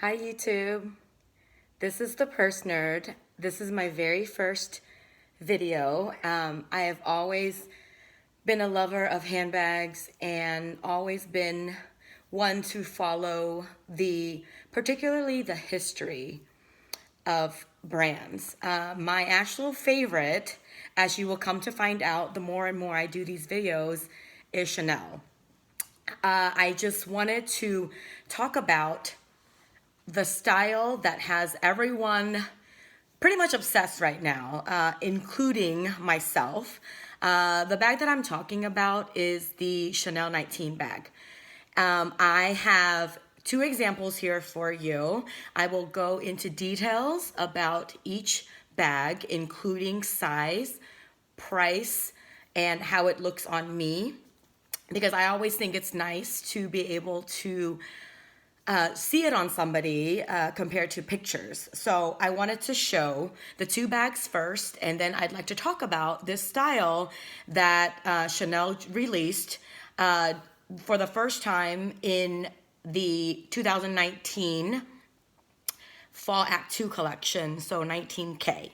Hi YouTube, this is the Purse Nerd. This is my very first video. I have always been a lover of handbags and always been one to follow particularly the history of brands. My actual favorite, as you will come to find out the more and more I do these videos, is Chanel. I just wanted to talk about the style that has everyone pretty much obsessed right now, including myself. The bag that I'm talking about is the Chanel 19 bag. I have two examples here for you. I will go into details about each bag, including size, price, and how it looks on me, because I always think it's nice to be able to see it on somebody compared to pictures. So I wanted to show the two bags first, and then I'd like to talk about this style that Chanel released for the first time in the 2019 Fall Act 2 collection, so 19K.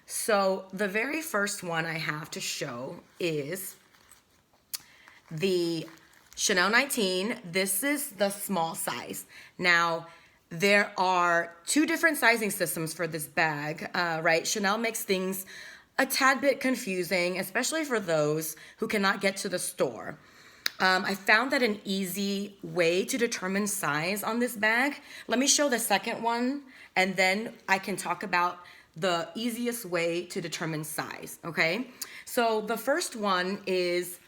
So the very first one I have to show is the Chanel 19. This is the small size. Now, there are two different sizing systems for this bag, right? Chanel makes things a tad bit confusing, especially for those who cannot get to the store. I found that an easy way to determine size on this bag. Let me show the second one, and then I can talk about the easiest way to determine size, okay? So the first one is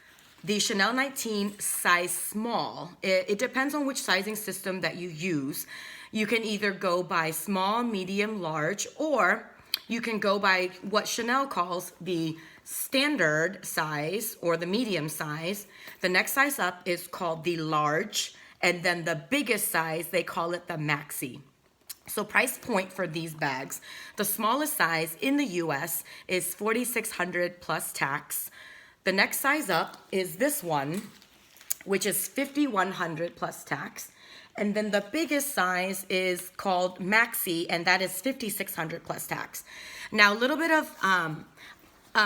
the Chanel 19 size small. It depends on which sizing system that you use. You can either go by small, medium, large, or you can go by what Chanel calls the standard size or the medium size. The next size up is called the large, and then the biggest size, they call it the maxi. So price point for these bags, the smallest size in the US is $4,600 plus tax. The next size up is this one, which is $5,100 plus tax. And then the biggest size is called Maxi, and that is $5,600 plus tax. Now, a little bit of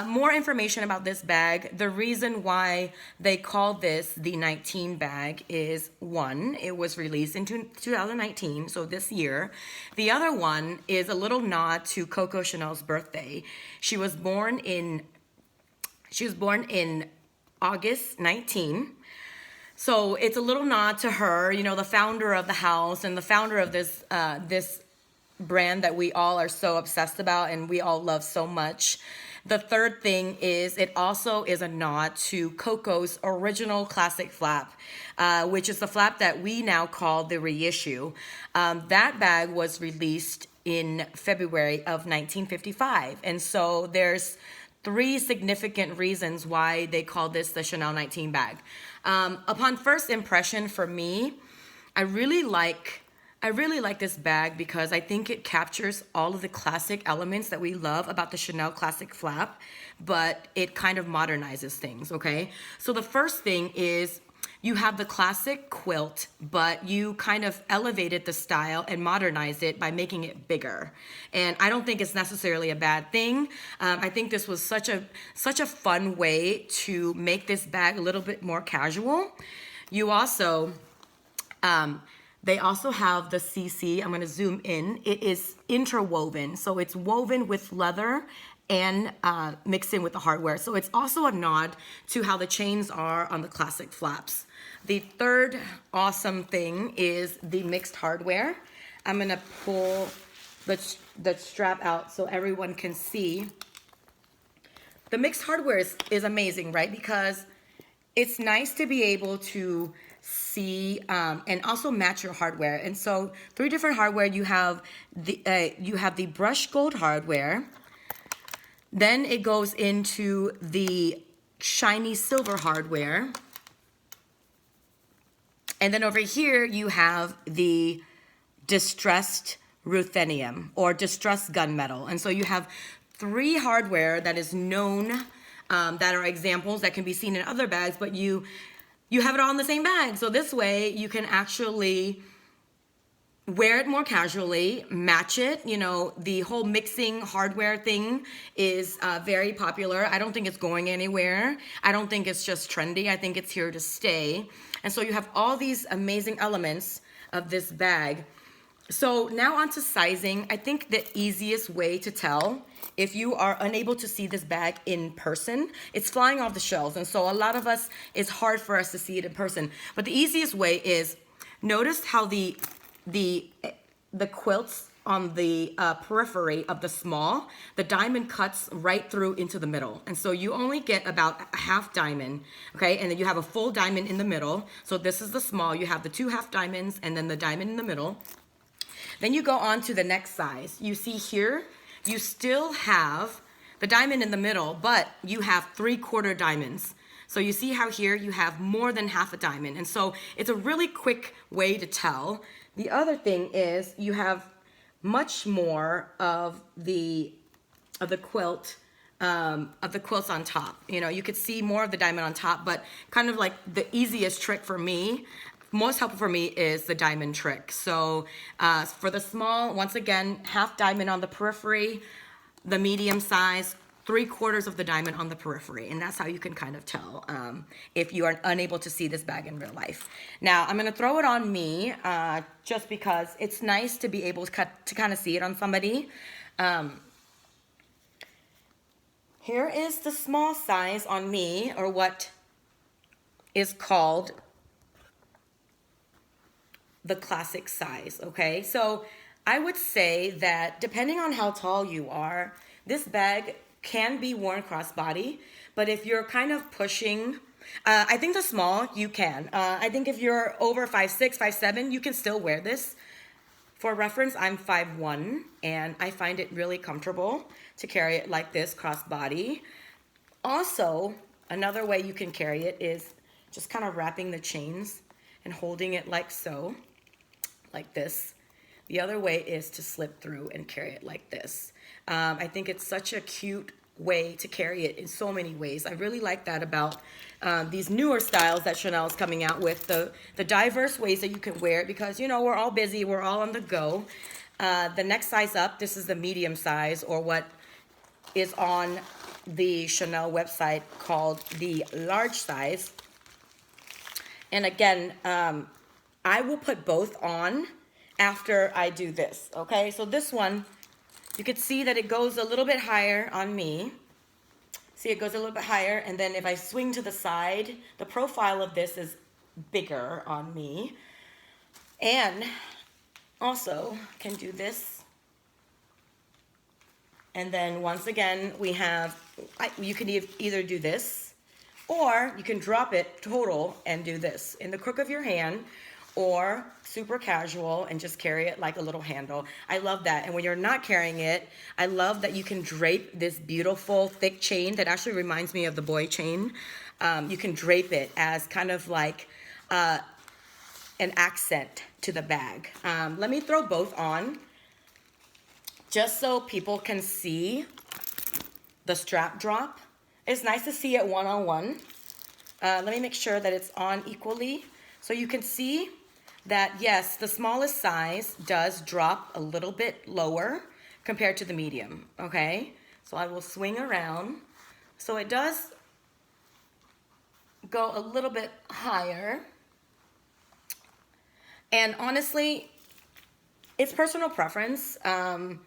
more information about this bag. The reason why they call this the 19 bag is, one, it was released in 2019, so this year. The other one is a little nod to Coco Chanel's birthday. She was born in August 19. So it's a little nod to her, you know, the founder of the house and the founder of this brand that we all are so obsessed about and we all love so much. The third thing is it also is a nod to Coco's original classic flap, which is the flap that we now call the reissue. That bag was released in February of 1955. And so there's three significant reasons why they call this the Chanel 19 bag. Upon first impression for me, I really like this bag because I think it captures all of the classic elements that we love about the Chanel classic flap, but it kind of modernizes things, okay? So the first thing is you have the classic quilt, but you kind of elevated the style and modernized it by making it bigger. And I don't think it's necessarily a bad thing. I think this was such a fun way to make this bag a little bit more casual. You also, they also have the CC. I'm going to zoom in. It is interwoven, so it's woven with leather and mixed in with the hardware. So it's also a nod to how the chains are on the classic flaps. The third awesome thing is the mixed hardware. I'm gonna pull the strap out so everyone can see. The mixed hardware is amazing, right? Because it's nice to be able to see and also match your hardware. And so three different hardware. You have the brushed gold hardware. Then it goes into the shiny silver hardware. And then over here, you have the distressed ruthenium or distressed gunmetal. And so you have three hardware that is known, that are examples that can be seen in other bags, but you you have it all in the same bag. So this way you can actually wear it more casually, match it. You know, the whole mixing hardware thing is very popular. I don't think it's going anywhere. I don't think it's just trendy. I think it's here to stay. And so you have all these amazing elements of this bag. So now on to sizing. I think the easiest way to tell if you are unable to see this bag in person, it's flying off the shelves. And so a lot of us, it's hard for us to see it in person. But the easiest way is, notice how the quilts on the periphery of the small, the diamond cuts right through into the middle. And so you only get about a half diamond, okay? And then you have a full diamond in the middle. So this is the small, you have the 2 half diamonds and then the diamond in the middle. Then you go on to the next size. You see here, you still have the diamond in the middle, but you have 3/4 diamonds. So you see how here you have more than half a diamond. And so it's a really quick way to tell. The other thing is you have much more of the quilt, of the quilts on top. You know, you could see more of the diamond on top, but kind of like the easiest trick for me, most helpful for me, is the diamond trick. So for the small, once again, half diamond on the periphery, the medium size, 3/4 of the diamond on the periphery. And that's how you can kind of tell if you are unable to see this bag in real life. Now, I'm gonna throw it on me just because it's nice to be able to kind of see it on somebody. Here is the small size on me, or what is called the classic size, okay? So I would say that depending on how tall you are, this bag can be worn crossbody, but if you're kind of pushing, I think the small, you can. I think if you're over 5'6", 5'7", you can still wear this. For reference, I'm 5'1", and I find it really comfortable to carry it like this, crossbody. Also, another way you can carry it is just kind of wrapping the chains and holding it like so, like this. The other way is to slip through and carry it like this. I think it's such a cute way to carry it in so many ways. I really like that about these newer styles that Chanel's coming out with, the diverse ways that you can wear it, because, you know, we're all busy, we're all on the go. The next size up, this is the medium size, or what is on the Chanel website called the large size. And again, I will put both on after I do this, okay? So this one, you could see that it goes a little bit higher on me. See, it goes a little bit higher, and then if I swing to the side, the profile of this is bigger on me. And also can do this. And then once again, we have, you can either do this, or you can drop it total and do this in the crook of your hand, or super casual and just carry it like a little handle. I love that. And when you're not carrying it, I love that you can drape this beautiful thick chain that actually reminds me of the boy chain. You can drape it as kind of like an accent to the bag. Let me throw both on just so people can see the strap drop. It's nice to see it one-on-one. Let me make sure that it's on equally. So you can see that, yes, the smallest size does drop a little bit lower compared to the medium, okay? So I will swing around. So it does go a little bit higher. And honestly, it's personal preference. I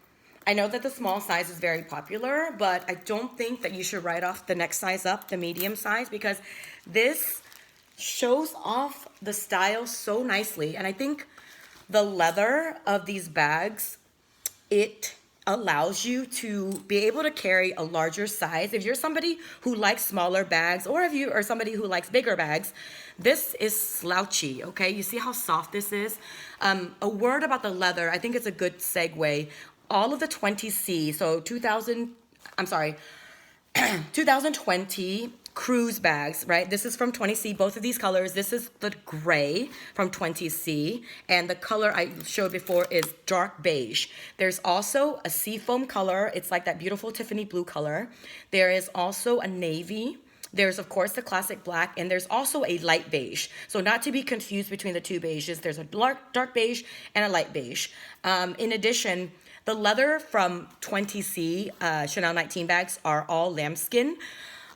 know that the small size is very popular, but I don't think that you should write off the next size up, the medium size, because this shows off the style so nicely. And I think the leather of these bags, it allows you to be able to carry a larger size. If you're somebody who likes smaller bags, or if you are somebody who likes bigger bags, this is slouchy, okay? You see how soft this is? A word about the leather, I think it's a good segue. All of the 20C, so 2020 cruise bags, right? This is from 20C, both of these colors. This is the gray from 20C, and the color I showed before is dark beige. There's also a seafoam color. It's like that beautiful Tiffany blue color. There is also a navy, There's, of course, the classic black, and there's also a light beige. So not to be confused between the two beiges, there's a dark beige and a light beige. In addition, the leather from 20C Chanel 19 bags are all lambskin.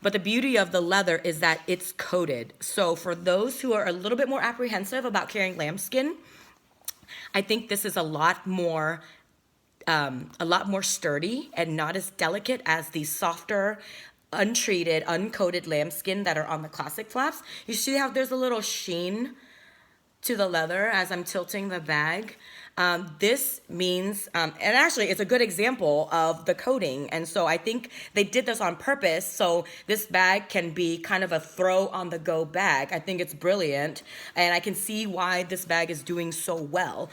But the beauty of the leather is that it's coated. So for those who are a little bit more apprehensive about carrying lambskin, I think this is a lot more sturdy and not as delicate as the softer, untreated, uncoated lambskin that are on the classic flaps. You see how there's a little sheen to the leather as I'm tilting the bag. This means, and actually it's a good example of the coating. And so I think they did this on purpose. So this bag can be kind of a throw on the go bag. I think it's brilliant. And I can see why this bag is doing so well.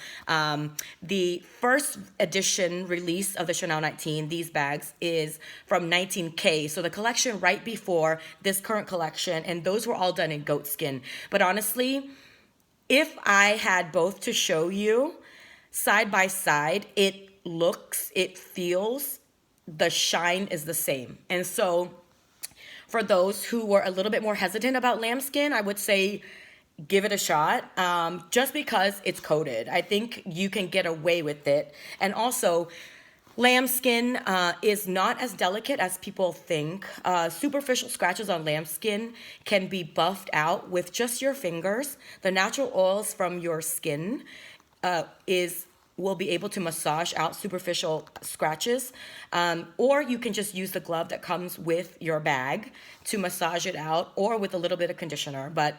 The first edition release of the Chanel 19, these bags, is from 19K. So the collection right before this current collection, and those were all done in goatskin. But honestly, if I had both to show you, side by side, it looks, it feels, the shine is the same. And so for those who were a little bit more hesitant about lambskin, I would say give it a shot, just because it's coated. I think you can get away with it. And also, lambskin is not as delicate as people think. Superficial scratches on lambskin can be buffed out with just your fingers. The natural oils from your skin will be able to massage out superficial scratches, or you can just use the glove that comes with your bag to massage it out, or with a little bit of conditioner. But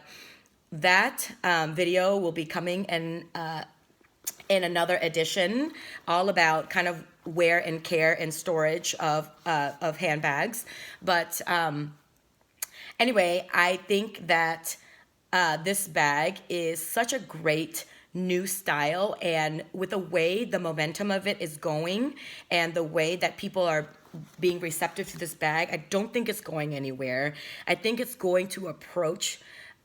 that video will be coming in another edition, all about kind of wear and care and storage of handbags. But anyway, I think that this bag is such a great new style, and with the way the momentum of it is going and the way that people are being receptive to this bag, I don't think it's going anywhere. I think it's going to approach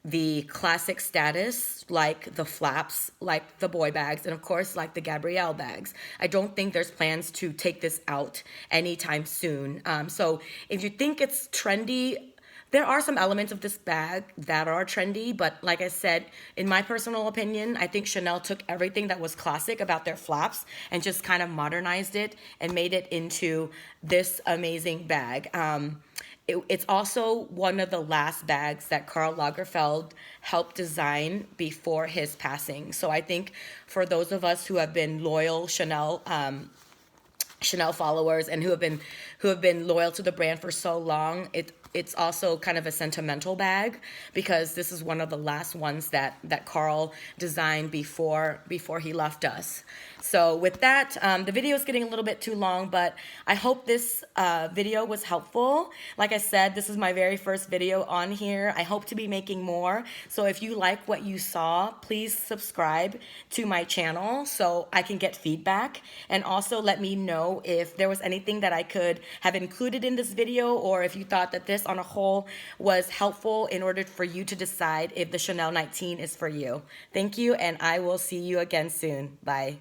the classic status, like the flaps, like the boy bags, and of course like the Gabrielle bags. I don't think there's plans to take this out anytime soon. So if you think it's trendy, there are some elements of this bag that are trendy, but like I said, in my personal opinion, I think Chanel took everything that was classic about their flaps and just kind of modernized it and made it into this amazing bag. It's also one of the last bags that Karl Lagerfeld helped design before his passing. So I think for those of us who have been loyal Chanel followers and who have been loyal to the brand for so long, it's also kind of a sentimental bag, because this is one of the last ones that Karl designed before he left us. So with that, the video is getting a little bit too long, but I hope this video was helpful. Like I said, this is my very first video on here. I hope to be making more. So if you like what you saw, please subscribe to my channel so I can get feedback. And also let me know if there was anything that I could have included in this video, or if you thought that this on a whole was helpful in order for you to decide if the Chanel 19 is for you. Thank you, and I will see you again soon. Bye.